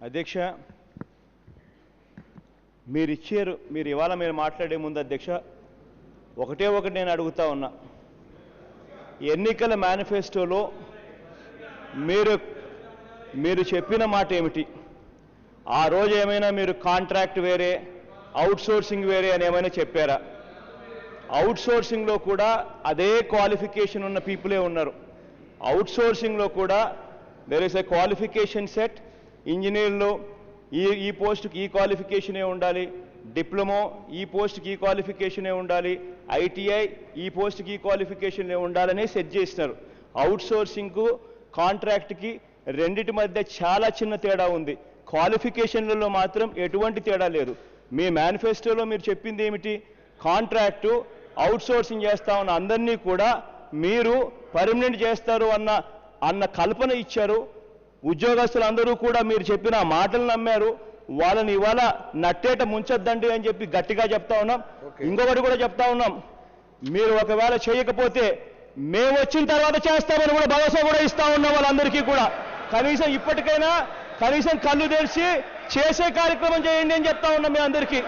అధ్యక్ష, మీరు ఇవాళ మాట్లాడే ముందు అధ్యక్ష ఒకటి నేను అడుగుతా ఉన్నా. ఎన్నికల మేనిఫెస్టోలో మీరు చెప్పిన మాట ఏమిటి? ఆ రోజు ఏమైనా మీరు కాంట్రాక్ట్ వేరే, అవుట్ సోర్సింగ్ వేరే అని ఏమైనా చెప్పారా? అవుట్ సోర్సింగ్లో కూడా అదే క్వాలిఫికేషన్ ఉన్న పీపులే ఉన్నారు. అవుట్ సోర్సింగ్లో కూడా there is a qualification set. ఇంజనీర్లో ఈ పోస్ట్కి ఈ క్వాలిఫికేషనే ఉండాలి, డిప్లొమో ఈ పోస్ట్కి ఈ క్వాలిఫికేషనే ఉండాలి, ఐటీఐ ఈ పోస్ట్కి ఈ క్వాలిఫికేషనే ఉండాలని సెట్ చేస్తున్నారు. అవుట్ సోర్సింగ్కు కాంట్రాక్ట్కి రెండిటి మధ్య చాలా చిన్న తేడా ఉంది. క్వాలిఫికేషన్లలో మాత్రం ఎటువంటి తేడా లేదు. మీ మేనిఫెస్టోలో మీరు చెప్పింది ఏమిటి? కాంట్రాక్టు అవుట్ సోర్సింగ్ చేస్తా ఉన్న అందరినీ కూడా మీరు పర్మనెంట్ చేస్తారు అన్న కల్పన ఇచ్చారు. ఉద్యోగస్తులందరూ కూడా మీరు చెప్పిన మాటలు నమ్మారు. వాళ్ళని ఇవాళ నట్టేట ముంచొద్దండి అని చెప్పి గట్టిగా చెప్తా ఉన్నాం. ఇంకొకటి కూడా చెప్తా ఉన్నాం, మీరు ఒకవేళ చేయకపోతే మేము వచ్చిన తర్వాత చేస్తామని కూడా భరోసా కూడా ఇస్తా ఉన్నాం వాళ్ళందరికీ కూడా. కనీసం ఇప్పటికైనా కనీసం కళ్ళు తెరిచి చేసే కార్యక్రమం చేయండి అని చెప్తా ఉన్నాం మీ అందరికీ.